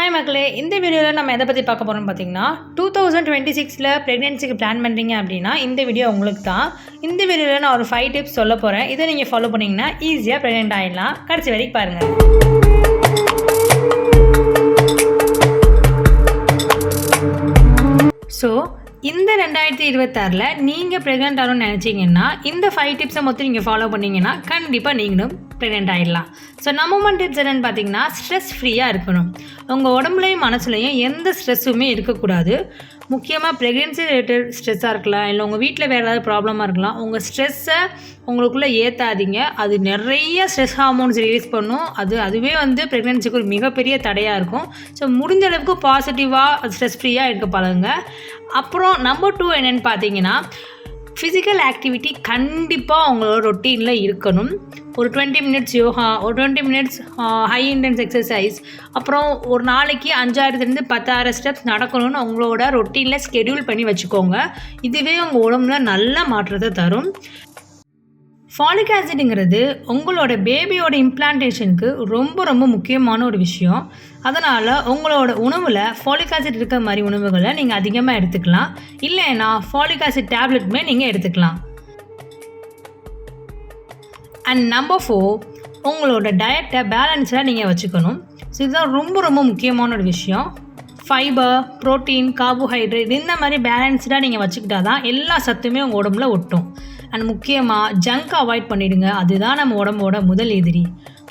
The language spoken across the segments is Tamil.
ஹாய் மக்களே, இந்த வீடியோவில் நம்ம எதை பற்றி பார்க்க போகிறோம்னு பார்த்தீங்கன்னா 2026 ப்ரெக்னென்சிக்கு பிளான் பண்ணுறீங்க அப்படின்னா இந்த வீடியோ உங்களுக்கு தான். இந்த வீடியோவில் நான் ஒரு 5 டிப்ஸ் சொல்ல போகிறேன். இதை நீங்கள் ஃபாலோ பண்ணிங்கன்னா ஈஸியாக ப்ரெக்னென்ட் ஆகிடலாம். கடைசி வரைக்கும் பாருங்கள். ஸோ இந்த 2026 நீங்கள் ப்ரெக்னென்ட் ஆகணும்னு நினச்சிங்கன்னா இந்த 5 டிப்ஸை மொத்தம் நீங்கள் ஃபாலோ பண்ணிங்கன்னா கண்டிப்பாக நீங்களும் ப்ரெக்னென்ட் ஆகிடலாம். ஸோ நம்பர் 1 டிப்ஸ் என்னென்னு பார்த்தீங்கன்னா ஸ்ட்ரெஸ் ஃப்ரீயாக இருக்கணும். உங்கள் உடம்புலையும் மனசுலையும் எந்த ஸ்ட்ரெஸ்ஸுமே இருக்கக்கூடாது. முக்கியமாக ப்ரெக்னென்சி ரிலேட்டட் ஸ்ட்ரெஸ்ஸாக இருக்கலாம், இல்லை உங்கள் வீட்டில் வேறு ஏதாவது ப்ராப்ளமாக இருக்கலாம். உங்கள் ஸ்ட்ரெஸ்ஸை உங்களுக்குள்ளே ஏற்றாதீங்க. அது நிறைய ஸ்ட்ரெஸ் ஹார்மோன்ஸ் ரிலீஸ் பண்ணும். அதுவே ப்ரெக்னென்சிக்கு ஒரு மிகப்பெரிய தடையாக இருக்கும். ஸோ முடிஞ்ச அளவுக்கு பாசிட்டிவாக ஸ்ட்ரெஸ் ஃப்ரீயாக இருக்க பழகுங்க. அப்புறம் நம்பர் 2 என்னென்னு பார்த்தீங்கன்னா ஃபிசிக்கல் ஆக்டிவிட்டி கண்டிப்பாக உங்களோட ரொட்டீனில் இருக்கணும். ஒரு 20 மினிட்ஸ் யோகா, ஒரு 20 மினிட்ஸ் ஹை இன்டென்ஸ் எக்ஸசைஸ், அப்புறம் ஒரு நாளைக்கு 5000 10,000 ஸ்டெப்ஸ் நடக்கணும்னு உங்களோட ரொட்டீனில் ஸ்கெடியூல் பண்ணி வச்சுக்கோங்க. இதுவே உங்கள் உடம்புல நல்ல மாற்றத்தை தரும். ஃபாலிக் ஆசிடுங்கிறது உங்களோட பேபியோட இம்ப்ளான்டேஷனுக்கு ரொம்ப ரொம்ப முக்கியமான ஒரு விஷயம். அதனால் உங்களோட உணவில் ஃபாலிக் ஆசிட் இருக்கிற மாதிரி உணவுகளை நீங்கள் அதிகமாக எடுத்துக்கலாம். இல்லைன்னா ஃபாலிக் ஆசிட் டேப்லெட்டுமே நீங்கள் எடுத்துக்கலாம். அண்ட் நம்பர் 4, உங்களோட டயட்டை பேலன்ஸாக நீங்கள் வச்சுக்கணும். ஸோ இதுதான் ரொம்ப ரொம்ப முக்கியமான ஒரு விஷயம். ஃபைபர், ப்ரோட்டீன், கார்போஹைட்ரேட் இந்த மாதிரி பேலன்ஸ்டாக நீங்கள் வச்சுக்கிட்டா தான் எல்லா சத்துமே உங்கள் உடம்புல ஒட்டும். அண்ட் முக்கியமாக ஜங்க் அவாய்ட் பண்ணிவிடுங்க. அதுதான் நம்ம உடம்போட முதல் எதிரி.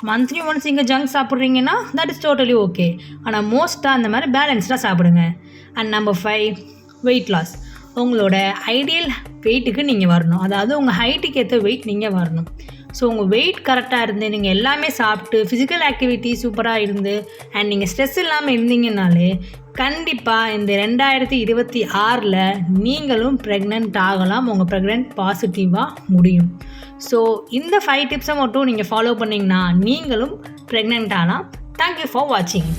மந்த்லி ஒன்ஸ் நீங்கள் ஜங்க் சாப்பிட்றீங்கன்னா தட் இஸ் டோட்டலி ஓகே. ஆனால் மோஸ்ட்டாக அந்த மாதிரி பேலன்ஸ்டாக சாப்பிடுங்க. And number 5, weight loss. உங்களோட ஐடியல் வெயிட்டுக்கு நீங்கள் வரணும். அதாவது உங்கள் ஹைட்டுக்கு ஏற்ற வெயிட் நீங்கள் வரணும். ஸோ உங்கள் வெயிட் கரெக்டாக இருந்து நீங்கள் எல்லாமே சாப்பிட்டு ஃபிசிக்கல் ஆக்டிவிட்டி சூப்பராக இருந்து அண்ட் நீங்கள் ஸ்ட்ரெஸ் இல்லாமல் இருந்தீங்கன்னாலே கண்டிப்பாக இந்த 2026 நீங்களும் ப்ரெக்னென்ட் ஆகலாம். உங்கள் ப்ரெக்னென்ட் பாசிட்டிவாக முடியும். ஸோ இந்த 5 டிப்ஸை மட்டும் நீங்கள் ஃபாலோ பண்ணிங்கன்னா நீங்களும் ப்ரெக்னென்ட் ஆகலாம். தேங்க்யூ ஃபார் வாட்சிங்.